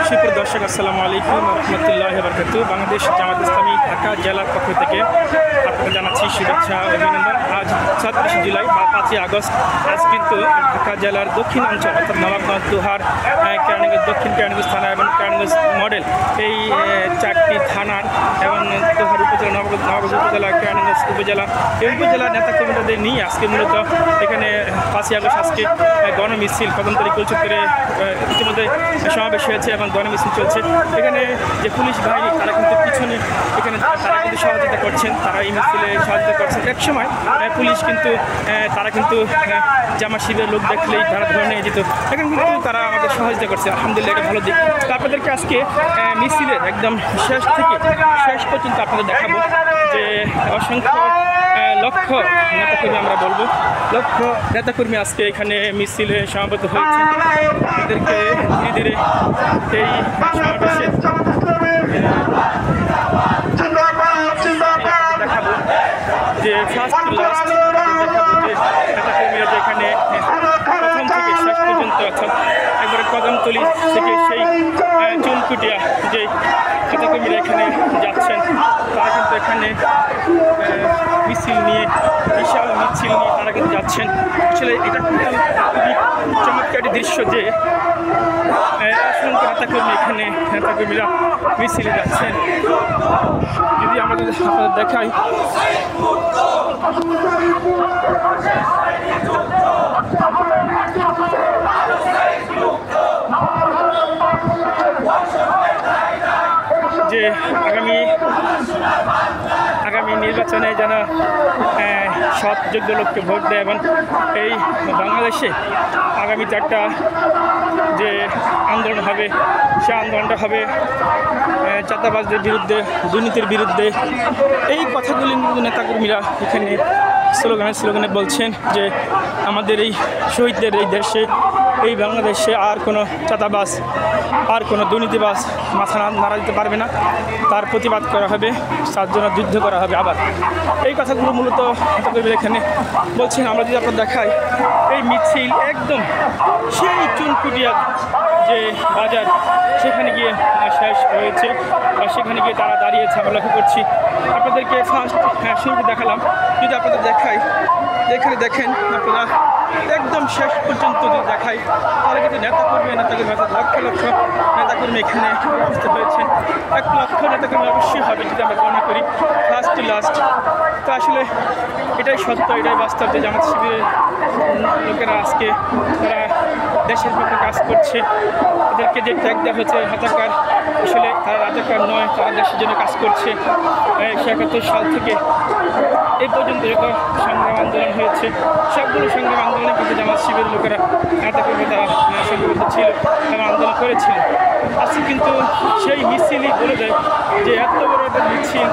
সুপ্রিয় দর্শক, আসসালামু আলাইকুম রহমতুল্লাহ বারকাতুহু। বাংলাদেশ জামাত ইসলামী ঢাকা জেলার পক্ষ থেকে আপনাকে জানাচ্ছি শুভেচ্ছা অভিনন্দন। আজ 37 জুলাই বা 5ই আগস্ট আজ কিন্তু ঢাকা জেলার দক্ষিণাঞ্চল অর্থাৎ নবাবগঞ্জ, দোহার, কেরানীগঞ্জ, দক্ষিণ কেরানীগঞ্জ থানা এবং কেরানীগঞ্জ মডেল এই 4টি থানার এবং দোহার উপজেলা, নবাবগঞ্জ উপজেলা, কেরানীগঞ্জ উপজেলা, এই উপজেলার নেতাকর্মীদের নিয়ে আজকে মূলত এখানে 5ই আগস্ট আজকে গণমিছিল কদমতলী কুলচত্বরে ইতিমধ্যে সমাবেশ হয়েছে এবং গণমিছিল চলছে। এখানে যে পুলিশ বাহিনী তারা কিন্তু পিছনে এখানে তারা কিন্তু সহযোগিতা করছেন, তারা এই মিছিলে সহযোগিতা করছেন। এক সময় পুলিশ কিন্তু তারা কিন্তু জামা শিবিরের লোক দেখলেই তারা ধরে নিয়ে যেত, এখন কিন্তু তারা আমাদের সহযোগিতা করছে, আলহামদুলিল্লাহ, এটা ভালো দিক। তো আপনাদেরকে আজকে মিছিলের একদম শেষ থেকে শেষ পর্যন্ত আপনাদের দেখাবো যে অসংখ্য লক্ষ নেতাকর্মী, আমরা বলবো লক্ষ নেতাকর্মী আজকে এখানে মিছিলে সমাবেত হয়েছে। তাদেরকে ধীরে ধীরে এই সমাবেশে দেখাবো যে ফার্স্ট লাস্ট দেখাবো যে নেতাকর্মীরা যে এখানে প্রথম থেকে শেষ পর্যন্ত অর্থাৎ একবারে কদমতলী থেকে সেই চুনকুটিয়া যে নেতাকর্মীরা এখানে যাচ্ছেন, তারা কিন্তু এখানে মিছিল নিয়ে বিশাল মিছিল নিয়ে তারা কিন্তু যাচ্ছেন। আসলে এটা খুবই চমৎকার একটি দৃশ্য যে অসংখ্য নেতাকর্মী এখানে নেতাকর্মীরা মিছিলে যাচ্ছেন। যদি আমাদের আপনাদের দেখাই যে আগামী নির্বাচনে যেন সৎ যোগ্য লোককে ভোট দেয় এবং এই বাংলাদেশে আগামী 4টা যে আন্দোলন হবে সে আন্দোলনটা হবে চাঁদাবাজদের বিরুদ্ধে, দুর্নীতির বিরুদ্ধে। এই কথাগুলি নেতাকর্মীরা এখানে স্লোগানে বলছেন যে আমাদের এই শহীদদের এই দেশে, এই বাংলাদেশে আর কোনো চাঁদাবাজ, আর কোনো দুর্নীতিবাজ মাথা নাড়া দিতে পারবে না, তার প্রতিবাদ করা হবে, তার জন্য যুদ্ধ করা হবে। আবার এই কথাগুলো মূলত নেতাকর্মীরা এখানে বলছেন। আমরা যদি আপনার দেখাই এই মিছিল একদম সেই চুনকুটিয়া যে বাজার সেখানে গিয়ে শেষ হয়েছে বা সেখানে গিয়ে তারা দাঁড়িয়েছে, আমরা লক্ষ্য করছি। আপনাদেরকে ফার্স্ট শুরুতে দেখালাম, যদি আপনাদের দেখাই এখানে দেখেন আপনারা একদম শেষ পর্যন্ত যদি দেখাই তাহলে কিন্তু নেতাকর্মী অর্থাৎ লক্ষ লক্ষ নেতাকর্মী এখানে উপস্থিত হয়েছেন। 1 লক্ষ নেতাকর্মী অবশ্যই হবে যদি আমরা গণনা করি ফার্স্ট টু লাস্ট। তো আসলে এটাই সত্য, এটাই বাস্তব যে জামাত শিবিরের লোকেরা আজকে তারা দেশের পক্ষে কাজ করছে। এদেরকে যে ট্যাগ দেওয়া হচ্ছে রাজাকার, আসলে তারা রাজাকার নয়, তারা দেশের জন্য কাজ করছে। 1971 সাল থেকে এই পর্যন্ত যত সংগ্রাম আন্দোলন হয়েছে সবগুলো সংগ্রাম আন্দোলনে কিন্তু জামাত শিবিরের লোকেরা নেতাকর্মী তারা সংগঠিত ছিল এবং আন্দোলন করেছিল। আজকে কিন্তু সেই মিছিলই বলে দেয় যে এত বড় একটা মিছিল